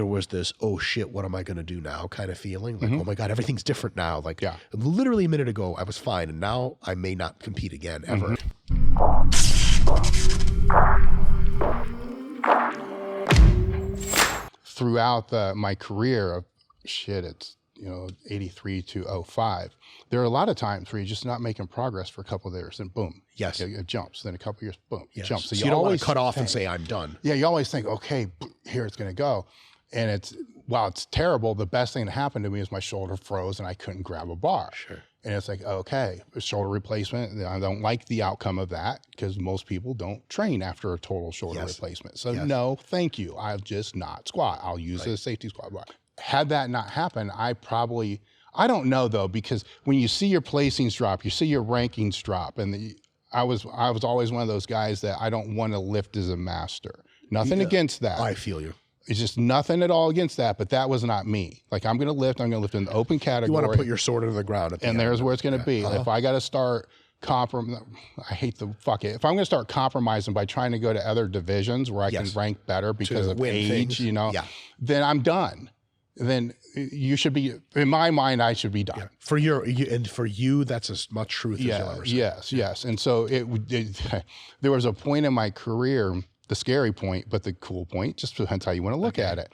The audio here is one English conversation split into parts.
there was this, oh shit, what am I going to do now kind of feeling. Like, oh my God, everything's different now. Like literally a minute ago, I was fine. And now I may not compete again ever. Throughout my career of it's 83 to 05, there are a lot of times where you're just not making progress for a couple of years, and boom, it jumps. Then a couple of years, boom, it jumps. So you don't always cut off and say I'm done. Yeah, you always think, okay, here it's going to go, and it's terrible. The best thing that happened to me is my shoulder froze and I couldn't grab a bar. Sure. And it's like, okay, shoulder replacement. I don't like the outcome of that because most people don't train after a total shoulder replacement. So no, thank you. I'll just not squat. I'll use a safety squat bar. Had that not happened, I don't know though, because when you see your placings drop, you see your rankings drop, and I was always one of those guys that I don't want to lift as a master. Nothing against that. I feel you. It's just nothing at all against that, but that was not me. Like, I'm going to lift in the open category. You want to put your sword into the ground at the end. There's where it's going to be. If I got to start if I'm going to start compromising by trying to go to other divisions where I can rank better because of age, then I'm done. Then you should be, in my mind, I should be done. For you, that's as much truth as you'll ever say. Yes. And so there was a point in my career, the scary point, but the cool point, just depends how you want to look at it,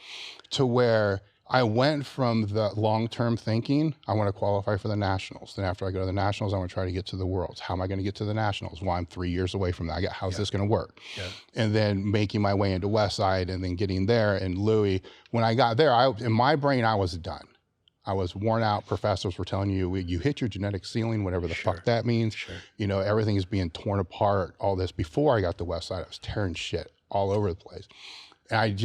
to where I went from the long-term thinking, I want to qualify for the nationals. Then after I go to the nationals, I want to try to get to the worlds. How am I going to get to the nationals? Well, I'm 3 years away from that. How's this going to work? And then making my way into Westside and then getting there. And Louis, when I got there, in my brain, I was done. I was worn out. Professors were telling you hit your genetic ceiling, whatever the fuck that means. Everything is being torn apart, all this. Before I got to Westside, I was tearing shit all over the place. And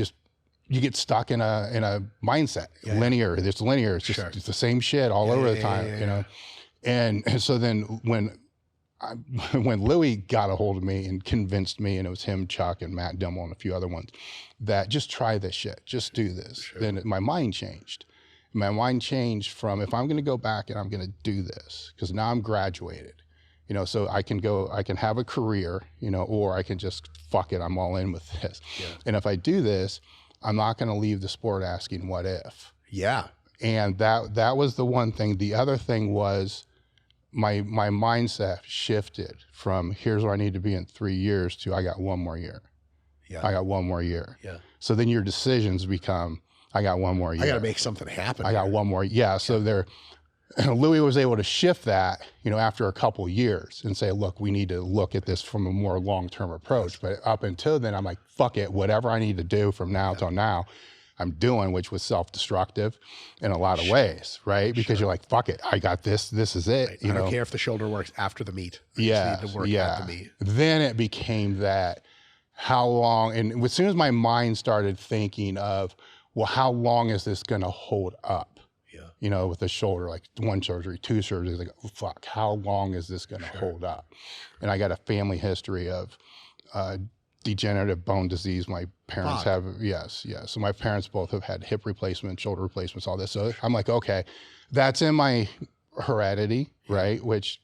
you get stuck in a mindset, linear. It's linear. It's just it's the same shit all over the time, And so then when Louis got a hold of me and convinced me, and it was him, Chuck, and Matt Dimmel, and a few other ones, that just try this shit, just do this. Then my mind changed. My mind changed from, if I'm going to go back and I'm going to do this, because now I'm graduated, so I can have a career, or I can just fuck it, I'm all in with this. And if I do this, I'm not going to leave the sport asking what if. And that was the one thing. The other thing was my mindset shifted from here's where I need to be in 3 years to I got one more year. I got one more year. So then your decisions become, I got one more year. I got to make something happen. I got one more. So Louis was able to shift that, after a couple of years and say, look, we need to look at this from a more long-term approach. But up until then, I'm like, fuck it, whatever I need to do from now till now, I'm doing, which was self-destructive in a lot of ways, right? Because you're like, fuck it, I got this is it. I don't care if the shoulder works after the meet. I just need to work at the meet. Then it became that, how long, and as soon as my mind started thinking of, well, how long is this gonna hold up? With the shoulder, like one surgery, two surgeries, like, oh, fuck, how long is this going to hold up? And I got a family history of degenerative bone disease. My parents have, So my parents both have had hip replacements, shoulder replacements, all this. So I'm like, okay, that's in my heredity, right? Which,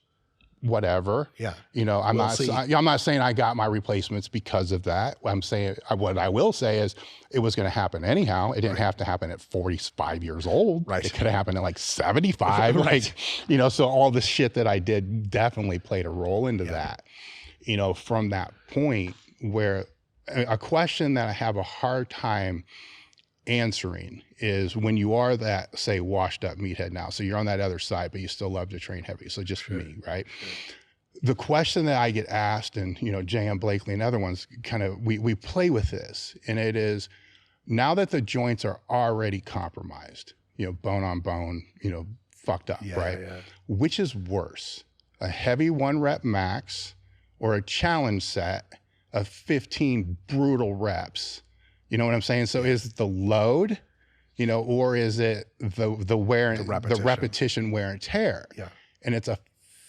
whatever. I'm not saying I got my replacements because of that. I'm saying, what I will say is it was going to happen anyhow. It didn't have to happen at 45 years old. It could have happened at like 75. So all the shit that I did definitely played a role into that. From that point where a question that I have a hard time answering is when you are that, say, washed up meathead now, so you're on that other side, but you still love to train heavy. So just me, right? The question that I get asked, and J.M. Blakely and other ones kind of, we play with this, and it is, now that the joints are already compromised, bone on bone, fucked up, right? Which is worse, a heavy 1 rep max or a challenge set of 15 brutal reps? You know what I'm saying? So is it the load, or is it the wear and the repetition wear and tear? And it's a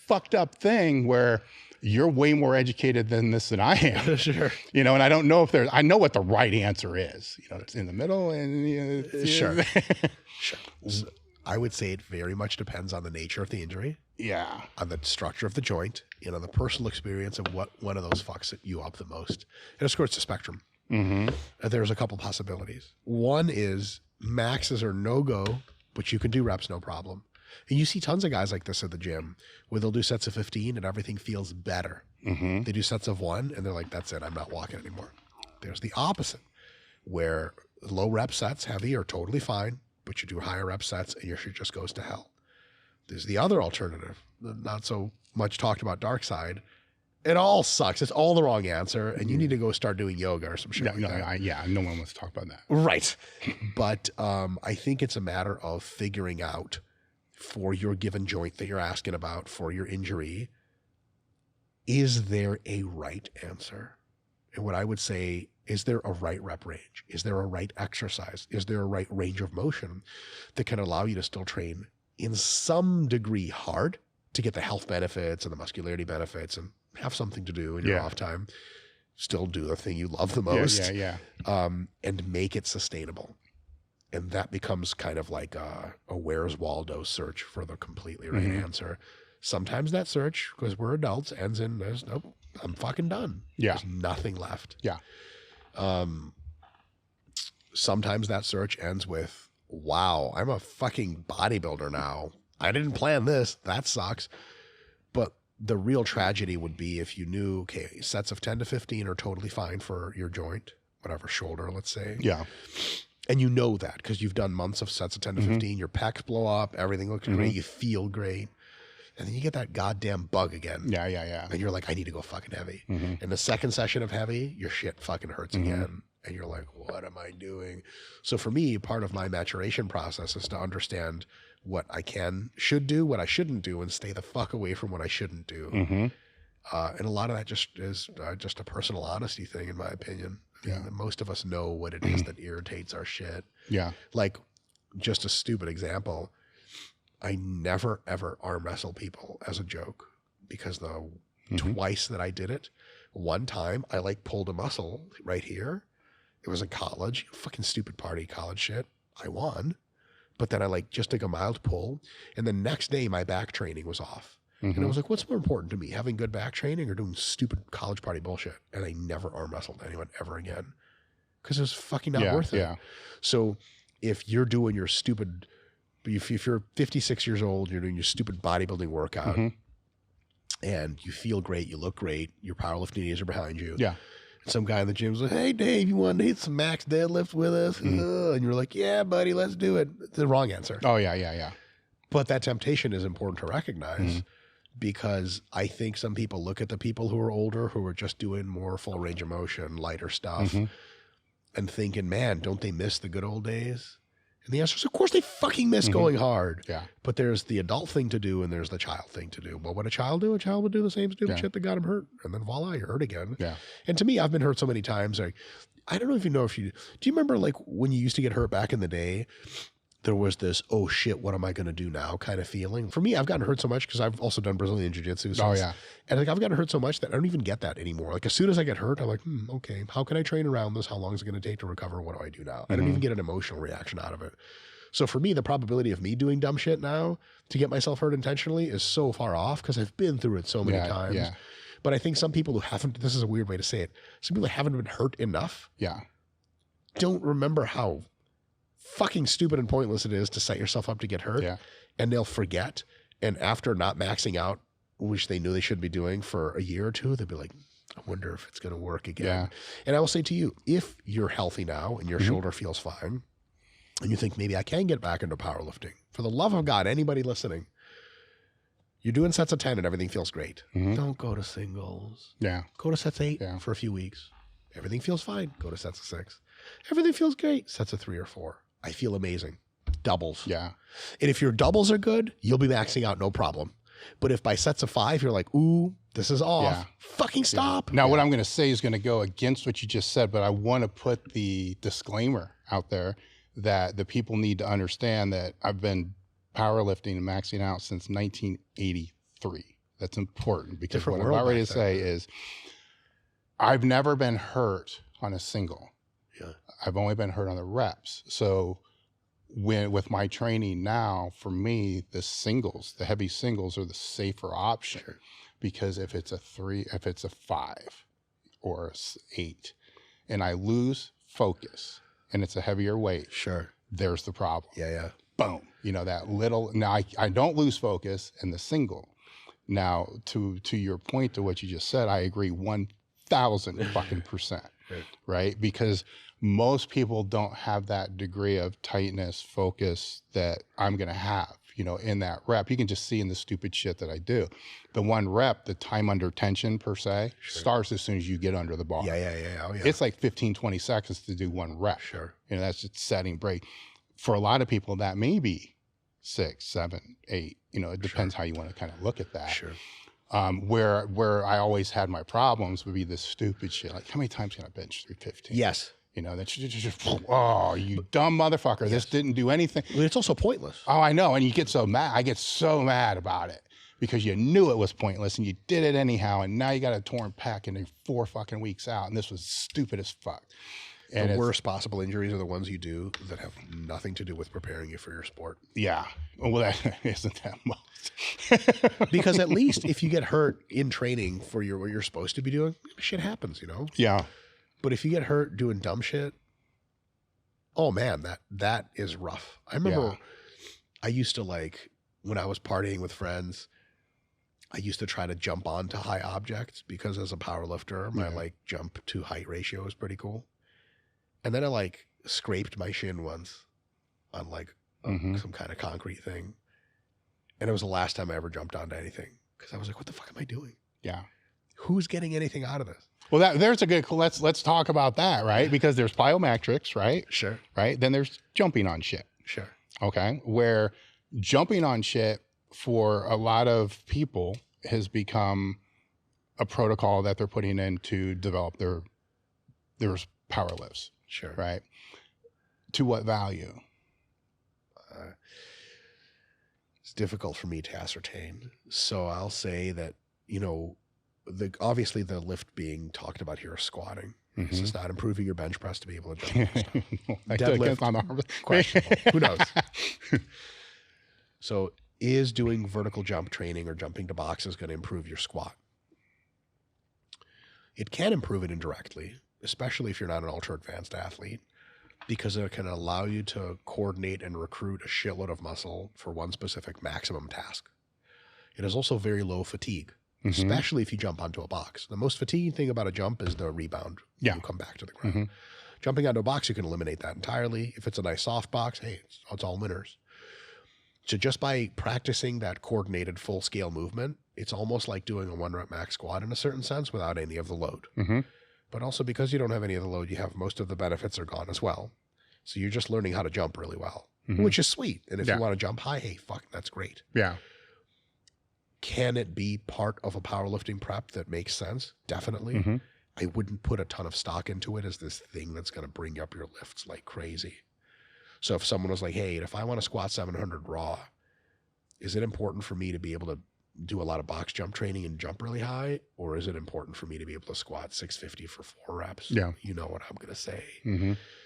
fucked up thing where you're way more educated than I am. And I don't know if I know what the right answer is. It's in the middle, and I would say it very much depends on the nature of the injury. On the structure of the joint, the personal experience of what one of those fucks you up the most. And of course, it's a spectrum. There's a couple possibilities. One is maxes are no-go, but you can do reps no problem. And you see tons of guys like this at the gym where they'll do sets of 15 and everything feels better. They do sets of 1 and they're like, that's it, I'm not walking anymore. There's the opposite, where low rep sets, heavy, are totally fine, but you do higher rep sets and your shit just goes to hell. There's the other alternative, the not so much talked about dark side. It all sucks. It's all the wrong answer, and you need to go start doing yoga or some shit like that. No one wants to talk about that. Right. But I think it's a matter of figuring out for your given joint that you're asking about, for your injury, is there a right answer? And what I would say, is there a right rep range? Is there a right exercise? Is there a right range of motion that can allow you to still train in some degree hard to get the health benefits and the muscularity benefits and have something to do in your off time, still do the thing you love the most, and make it sustainable. And that becomes kind of like a Where's Waldo search for the completely right answer. Sometimes that search, because we're adults, ends in, nope, I'm fucking done. There's nothing left. Sometimes that search ends with, wow, I'm a fucking bodybuilder now. I didn't plan this. That sucks. But the real tragedy would be if you knew, okay, sets of 10 to 15 are totally fine for your joint, whatever, shoulder, let's say. And you know that because you've done months of sets of 10 to 15. Your pecs blow up. Everything looks great. You feel great. And then you get that goddamn bug again. And you're like, I need to go fucking heavy. And the second session of heavy, your shit fucking hurts again. And you're like, what am I doing? So for me, part of my maturation process is to understand what I should do, what I shouldn't do, and stay the fuck away from what I shouldn't do. And a lot of that just is just a personal honesty thing, in my opinion. Most of us know what it is that irritates our shit. Like, just a stupid example, I never ever arm wrestle people as a joke, because the twice that I did it, one time I like pulled a muscle right here. It was in college, fucking stupid party college shit. I won, but then I like just took a mild pull, and the next day my back training was off. And I was like, what's more important to me, having good back training or doing stupid college party bullshit? And I never arm wrestled anyone ever again, because it was fucking not worth it. So if you're doing your stupid, if you're 56 years old, you're doing your stupid bodybuilding workout and you feel great, you look great, your powerlifting knees are behind you. Some guy in the gym's like, hey, Dave, you want to hit some max deadlifts with us? And you're like, yeah, buddy, let's do it. It's the wrong answer. But that temptation is important to recognize, because I think some people look at the people who are older, who are just doing more full range of motion, lighter stuff, and thinking, man, don't they miss the good old days? And the answer is, of course they fucking miss going hard. But there's the adult thing to do and there's the child thing to do. Well, what a child do? A child would do the same stupid shit that got him hurt. And then voila, you're hurt again. And to me, I've been hurt so many times. Like, I don't know if you do you remember like when you used to get hurt back in the day, there was this, oh shit, what am I going to do now kind of feeling. For me, I've gotten hurt so much because I've also done Brazilian Jiu-Jitsu. So and like I've gotten hurt so much that I don't even get that anymore. Like as soon as I get hurt, I'm like, okay, how can I train around this? How long is it going to take to recover? What do I do now? I don't even get an emotional reaction out of it. So for me, the probability of me doing dumb shit now to get myself hurt intentionally is so far off because I've been through it so many times. But I think some people who haven't, this is a weird way to say it, some people who haven't been hurt enough don't remember how fucking stupid and pointless it is to set yourself up to get hurt. And they'll forget. And after not maxing out, which they knew they should be doing for a year or two, they'll be like, I wonder if it's going to work again. And I will say to you, if you're healthy now and your shoulder feels fine, and you think maybe I can get back into powerlifting, for the love of God, anybody listening, you're doing sets of 10 and everything feels great. Don't go to singles. Go to sets 8 for a few weeks. Everything feels fine. Go to sets of 6. Everything feels great. Sets of 3 or 4. I feel amazing. Doubles. And if your doubles are good, you'll be maxing out no problem. But if by sets of 5, you're like, ooh, this is off, fucking stop. Now, what I'm going to say is going to go against what you just said, but I want to put the disclaimer out there that the people need to understand that I've been powerlifting and maxing out since 1983. That's important because what I'm about ready to say is I've never been hurt on a single. I've only been hurt on the reps. So with my training now, for me, the heavy singles are the safer option because if it's a 3, if it's a 5 or a 8, and I lose focus and it's a heavier weight, Sure. there's the problem. Yeah, yeah. Boom. You know, that little, now I don't lose focus in the single. Now, to your point to what you just said, I agree 1,000 fucking percent, right? Because most people don't have that degree of tightness, focus that I'm going to have, you know, in that rep. You can just see in the stupid shit that I do. The one rep, the time under tension per se, starts as soon as you get under the bar. Yeah. Oh, yeah. It's like 15, 20 seconds to do one rep. Sure. You know, that's just setting break. For a lot of people, that may be 6, 7, 8. You know, it depends how you want to kind of look at that. Sure. Where I always had my problems would be this stupid shit. Like, how many times can I bench 315? Yes. You know, that's just, oh, you dumb motherfucker. Yes. This didn't do anything. Well, it's also pointless. Oh, I know. And you get so mad. I get so mad about it because you knew it was pointless and you did it anyhow. And now you got a torn pec and you're 4 fucking weeks out. And this was stupid as fuck. And the worst possible injuries are the ones you do that have nothing to do with preparing you for your sport. Yeah. Well, that isn't that much. Because at least if you get hurt in training for what you're supposed to be doing, shit happens, you know? Yeah. But if you get hurt doing dumb shit, oh man, that is rough. I remember I used to, like, when I was partying with friends, I used to try to jump onto high objects because as a power lifter, my like jump to height ratio is pretty cool. And then I like scraped my shin once on like some kind of concrete thing. And it was the last time I ever jumped onto anything because I was like, what the fuck am I doing? Yeah. Who's getting anything out of this? Well, there's a good, let's talk about that, right? Because there's plyometrics, right? Sure. Right? Then there's jumping on shit. Sure. Okay. Where jumping on shit for a lot of people has become a protocol that they're putting in to develop their power lifts. Sure. Right. To what value? It's difficult for me to ascertain. So I'll say that, you know, obviously the lift being talked about here is squatting. This is not improving your bench press to be able to jump. Deadlift, questionable. Who knows? So is doing vertical jump training or jumping to boxes going to improve your squat? It can improve it indirectly, especially if you're not an ultra advanced athlete, because it can allow you to coordinate and recruit a shitload of muscle for one specific maximum task. It is also very low fatigue, especially if you jump onto a box. The most fatiguing thing about a jump is the rebound when you come back to the ground. Jumping onto a box, you can eliminate that entirely. If it's a nice soft box, hey, it's all winners. So just by practicing that coordinated full-scale movement, it's almost like doing a 1-rep max squat in a certain sense without any of the load. But also because you don't have any of the load, you have most of the benefits are gone as well. So you're just learning how to jump really well, which is sweet. And if you want to jump high, hey, fuck, that's great. Yeah. Can it be part of a powerlifting prep that makes sense? Definitely. I wouldn't put a ton of stock into it as this thing that's going to bring up your lifts like crazy. So if someone was like, hey, if I want to squat 700 raw, is it important for me to be able to do a lot of box jump training and jump really high? Or is it important for me to be able to squat 650 for 4 reps? Yeah. You know what I'm going to say.